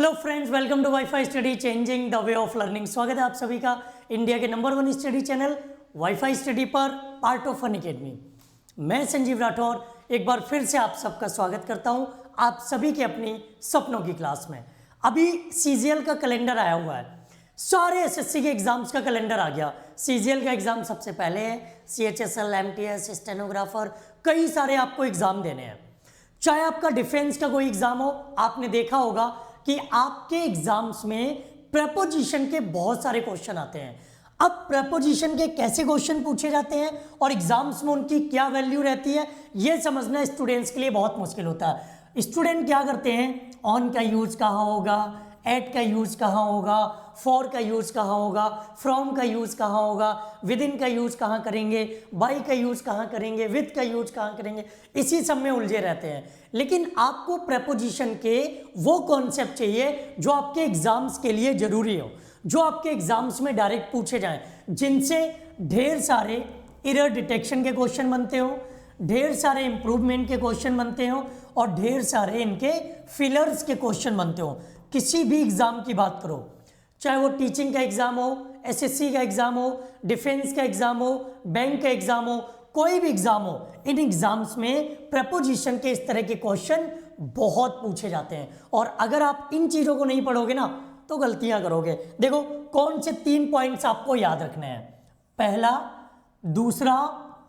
Hello friends, welcome to wifi study changing the way of learning. स्वागत है आप सभी का इंडिया के number 1 study channel wifi study पर, पार्ट ऑफ अनअकैडमी। मैं संजीव राठौर एक बार फिर से आप सबका स्वागत करता हूं आप सभी के अपनी सपनों की क्लास में। अभी सीजीएल का कैलेंडर आया हुआ है, सारे एसएससी के एग्जाम्स का कैलेंडर आ गया। सीजीएल का एग्जाम सबसे पहले है, सीएचएसएल, एमटीएस, स्टेनोग्राफर, कई सारे आपको एग्जाम देने हैं। चाहे आपका डिफेंस का कोई एग्जाम हो, आपने देखा होगा कि आपके एग्जाम्स में प्रेपोजिशन के बहुत सारे क्वेश्चन आते हैं। अब प्रेपोजिशन के कैसे क्वेश्चन पूछे जाते हैं और एग्जाम्स में उनकी क्या वैल्यू रहती है, यह समझना स्टूडेंट्स के लिए बहुत मुश्किल होता है। स्टूडेंट क्या करते हैं, ऑन का यूज कहाँ होगा, एट का यूज कहाँ होगा, फॉर का यूज कहाँ होगा, फ्रॉम का यूज कहाँ होगा, विद इन का यूज कहाँ करेंगे, बाई का यूज कहाँ करेंगे, विद का यूज कहाँ करेंगे, इसी सब में उलझे रहते हैं। लेकिन आपको प्रेपोजिशन के वो कॉन्सेप्ट चाहिए जो आपके एग्जाम्स के लिए जरूरी हो, जो आपके एग्जाम्स में डायरेक्ट पूछे जाएं, जिनसे ढेर सारे एरर डिटेक्शन के क्वेश्चन बनते हो, ढेर सारे इंप्रूवमेंट के क्वेश्चन बनते हो और ढेर सारे इनके फिलर्स के क्वेश्चन बनते हो। किसी भी एग्जाम की बात करो, चाहे वो टीचिंग का एग्जाम हो, एसएससी का एग्जाम हो, डिफेंस का एग्जाम हो, बैंक का एग्जाम हो, कोई भी एग्जाम हो, इन एग्जाम्स में प्रेपोजिशन के इस तरह के क्वेश्चन बहुत पूछे जाते हैं। और अगर आप इन चीजों को नहीं पढ़ोगे ना तो गलतियां करोगे। देखो कौन से 3 पॉइंट्स आपको याद रखने हैं, पहला, दूसरा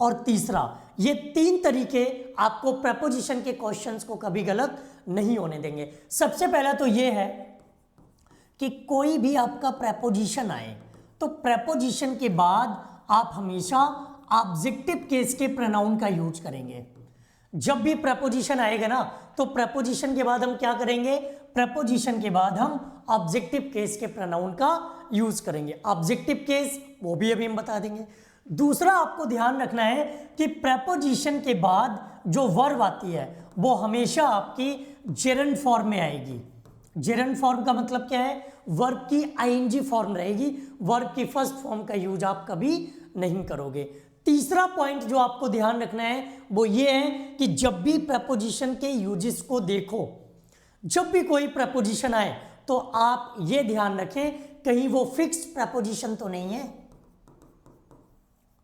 और तीसरा। ये 3 तरीके आपको प्रेपोजिशन के क्वेश्चंस को कभी गलत नहीं होने देंगे। सबसे पहला तो ये है कि कोई भी आपका प्रेपोजिशन आए तो प्रेपोजिशन के बाद आप हमेशा ऑब्जेक्टिव केस के प्रोनाउन का यूज करेंगे। जब भी प्रेपोजिशन आएगा ना तो प्रेपोजिशन के बाद हम क्या करेंगे, प्रेपोजिशन के बाद हम ऑब्जेक्टिव केस के प्रोनाउन का यूज करेंगे। ऑब्जेक्टिव केस वो भी अभी हम बता देंगे। दूसरा आपको ध्यान रखना है कि प्रेपोजिशन के बाद जो वर्ब आती है वो हमेशा आपकी जेरंड फॉर्म में आएगी। जेरंड फॉर्म का मतलब क्या है, वर्ब की आईएनजी फॉर्म रहेगी, वर्ब की फर्स्ट फॉर्म का यूज आप कभी नहीं करोगे। तीसरा पॉइंट जो आपको ध्यान रखना है वो ये है कि जब भी प्रेपोजिशन के यूजेस को देखो, जब भी कोई प्रेपोजिशन आए तो आप ये ध्यान रखें कहीं वो फिक्स्ड प्रेपोजिशन तो नहीं है।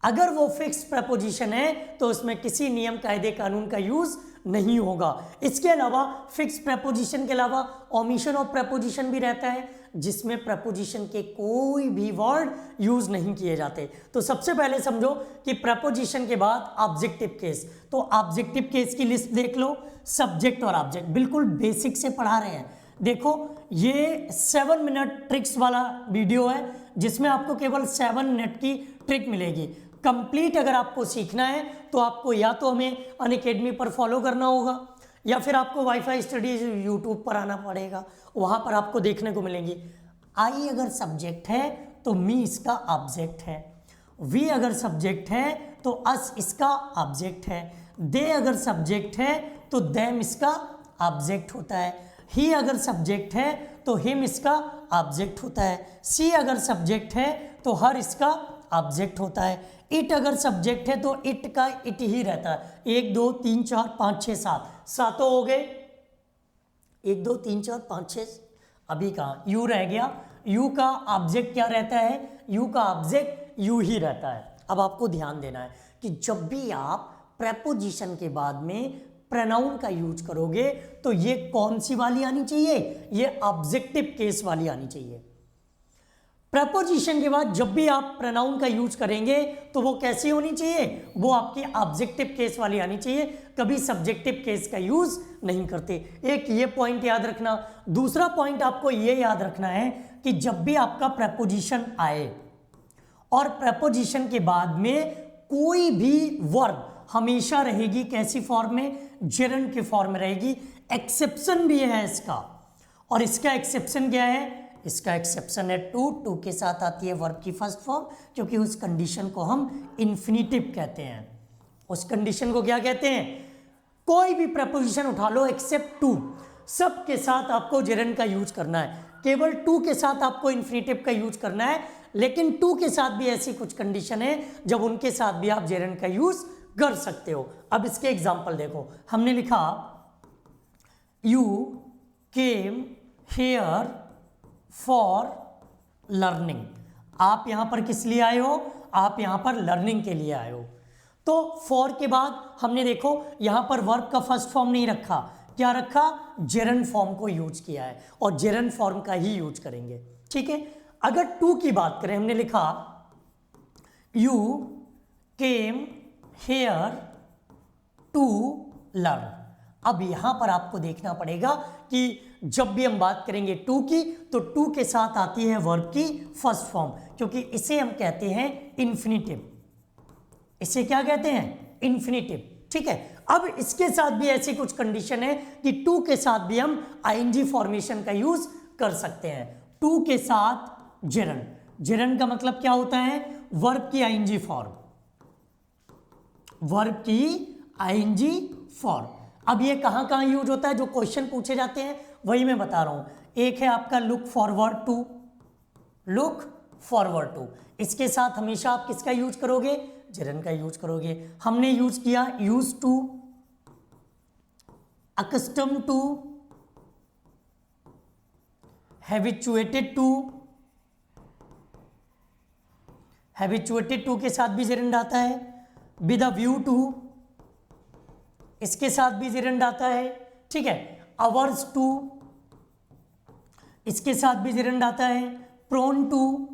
अगर वो फिक्स प्रेपोजिशन है तो उसमें किसी नियम, कायदे, कानून का यूज नहीं होगा। इसके अलावा फिक्स प्रेपोजिशन के अलावा ओमिशन ऑफ प्रेपोजिशन भी रहता है, जिसमें प्रेपोजिशन के कोई भी वर्ड यूज नहीं किए जाते। तो सबसे पहले समझो कि प्रेपोजिशन के बाद ऑब्जेक्टिव केस, तो ऑब्जेक्टिव केस की लिस्ट देख लो। सब्जेक्ट और ऑब्जेक्ट बिल्कुल बेसिक से पढ़ा रहे हैं। देखो ये 7 मिनट ट्रिक्स वाला वीडियो है जिसमें आपको केवल 7 मिनट की ट्रिक मिलेगी। कंप्लीट अगर आपको सीखना है तो आपको या तो हमें अनअकैडमी पर फॉलो करना होगा या फिर आपको वाईफाई स्टडी यूट्यूब पर आना पड़ेगा, वहाँ पर आपको देखने को मिलेंगी। आई अगर सब्जेक्ट है तो मी इसका ऑब्जेक्ट है, वी अगर सब्जेक्ट है तो अस इसका ऑब्जेक्ट है, दे अगर सब्जेक्ट है तो देम इसका ऑब्जेक्ट होता है, ही अगर सब्जेक्ट है तो हिम इसका ऑब्जेक्ट होता है, सी अगर सब्जेक्ट है तो हर इसका ऑब्जेक्ट होता है, इट अगर सब्जेक्ट है तो इट का इट ही रहता है। 1 2 3 4 5 6 7 सातों हो गए। 1 2 3 4 5 6, अभी कहाँ यू रह गया। यू का ऑब्जेक्ट क्या रहता है, यू का ऑब्जेक्ट यू ही रहता है। अब आपको ध्यान देना है कि जब भी आप प्रेपोजिशन के बाद में प्रोनाउन का यूज करोगे तो ये कौन सी वाली आनी चाहिए, ये ऑब्जेक्टिव केस वाली आनी चाहिए। प्रेपोजिशन के बाद जब भी आप प्रोनाउन का यूज करेंगे तो वो कैसी होनी चाहिए, वो आपकी ऑब्जेक्टिव केस वाली आनी चाहिए, कभी सब्जेक्टिव केस का यूज नहीं करते। एक ये पॉइंट याद रखना। दूसरा पॉइंट आपको ये याद रखना है कि जब भी आपका प्रेपोजिशन आए और प्रेपोजिशन के बाद में कोई भी वर्ब हमेशा रहेगी कैसी फॉर्म में, जेरंड के फॉर्म में रहेगी। एक्सेप्शन भी है इसका, और इसका एक्सेप्शन क्या है, इसका एक्सेप्शन है टू के साथ आती है वर्ब की फर्स्ट फॉर्म, क्योंकि उस कंडीशन को हम इन्फिनिटिव कहते हैं। उस कंडीशन को क्या कहते हैं, कोई भी प्रेपोजिशन उठा लो एक्सेप्ट टू, सब के साथ आपको जेरंड का यूज करना है। केवल टू के साथ आपको इन्फिनिटिव का यूज करना है, लेकिन टू के साथ भी ऐसी कुछ कंडीशन है जब उनके साथ भी आप जेरंड का यूज कर सकते हो। अब इसके एग्जाम्पल देखो, हमने लिखा you came here for learning। आप यहां पर किस लिए आए हो? आप यहां पर लर्निंग के लिए आए हो। तो फॉर के बाद हमने देखो यहां पर वर्ब का फर्स्ट फॉर्म नहीं रखा, क्या रखा? जेरंड फॉर्म को यूज किया है और जेरंड फॉर्म का ही यूज करेंगे। ठीक है, अगर टू की बात करें, हमने लिखा you came here to learn. अब यहां पर आपको देखना पड़ेगा कि जब भी हम बात करेंगे टू की, तो टू के साथ आती है वर्ब की फर्स्ट फॉर्म, क्योंकि इसे हम कहते हैं इन्फिनिटिव। इसे क्या कहते हैं? इन्फिनिटिव। ठीक है, अब इसके साथ भी ऐसी कुछ कंडीशन है कि टू के साथ भी हम आईएनजी फॉर्मेशन का यूज कर सकते हैं। टू के साथ जेरंड, जेरंड का मतलब क्या होता है? वर्ब की आईएनजी फॉर्म, वर्ब की आईएनजी फॉर्म। अब ये कहां कहां यूज होता है? जो क्वेश्चन पूछे जाते हैं वही मैं बता रहा हूं। एक है आपका look forward to, look forward to, इसके साथ हमेशा आप किसका यूज करोगे? जेरंड का यूज करोगे। हमने यूज किया use to, accustom to, habituated to. Habituated to के साथ भी जेरंड आता है। विद अ व्यू टू, इसके साथ भी जेरंड आता है। ठीक है, अवर्स टू, इसके साथ भी जेरंड आता है। प्रोन टू,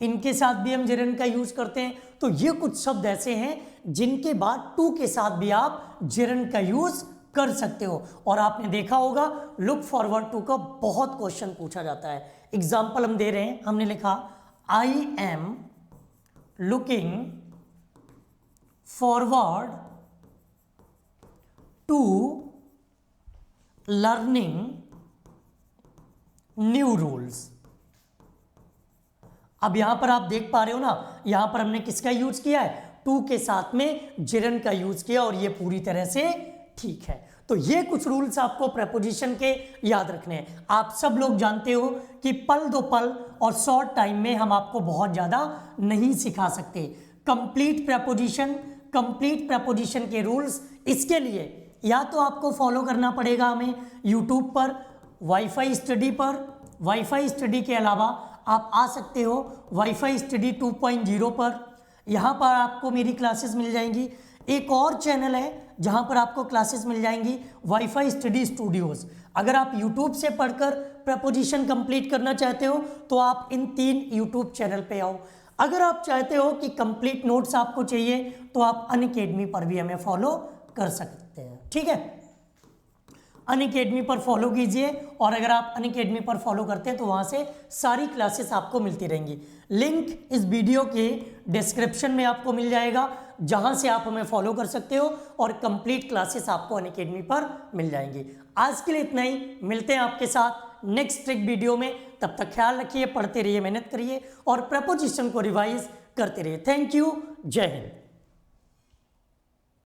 इनके साथ भी हम जेरंड का यूज करते हैं। तो ये कुछ शब्द ऐसे हैं जिनके बाद टू के साथ भी आप जेरंड का यूज कर सकते हो। और आपने देखा होगा लुक फॉरवर्ड टू का बहुत क्वेश्चन पूछा जाता है। एग्जाम्पल हम दे रहे हैं, हमने लिखा I am looking forward to learning new rules. अब यहां पर आप देख पा रहे हो ना, यहां पर हमने किसका यूज किया है? टू के साथ में जेरंड का यूज किया, और ये पूरी तरह से ठीक है। तो ये कुछ रूल्स आपको प्रेपोजिशन के याद रखने हैं। आप सब लोग जानते हो कि पल दो पल और शॉर्ट टाइम में हम आपको बहुत ज्यादा नहीं सिखा सकते। कंप्लीट प्रेपोजिशन के रूल्स, इसके लिए या तो आपको फॉलो करना पड़ेगा हमें यूट्यूब पर, वाईफाई स्टडी पर। वाईफाई स्टडी के अलावा आप आ सकते हो वाईफाई स्टडी 2.0 पर, यहाँ पर आपको मेरी क्लासेस मिल जाएंगी। एक और चैनल है जहाँ पर आपको क्लासेस मिल जाएंगी, वाईफाई स्टडी स्टूडियोज़। अगर आप यूट्यूब से पढ़कर प्रेपोजिशन कंप्लीट करना चाहते हो तो आप इन 3 यूट्यूब चैनल पे आओ। अगर आप चाहते हो कि कंप्लीट नोट्स आपको चाहिए तो आप अनअकैडमी पर भी हमें फॉलो कर सकते हैं। ठीक है, अनअकैडमी पर फॉलो कीजिए, और अगर आप अनअकैडमी पर फॉलो करते हैं तो वहाँ से सारी क्लासेस आपको मिलती रहेंगी। लिंक इस वीडियो के डिस्क्रिप्शन में आपको मिल जाएगा, जहाँ से आप हमें फॉलो कर सकते हो, और कंप्लीट क्लासेस आपको अनअकैडमी पर मिल जाएंगी। आज के लिए इतना ही, मिलते हैं आपके साथ नेक्स्ट एक वीडियो में। तब तक ख्याल रखिए, पढ़ते रहिए, मेहनत करिए और प्रेपोजिशन को रिवाइज करते रहिए। थैंक यू, जय हिंद।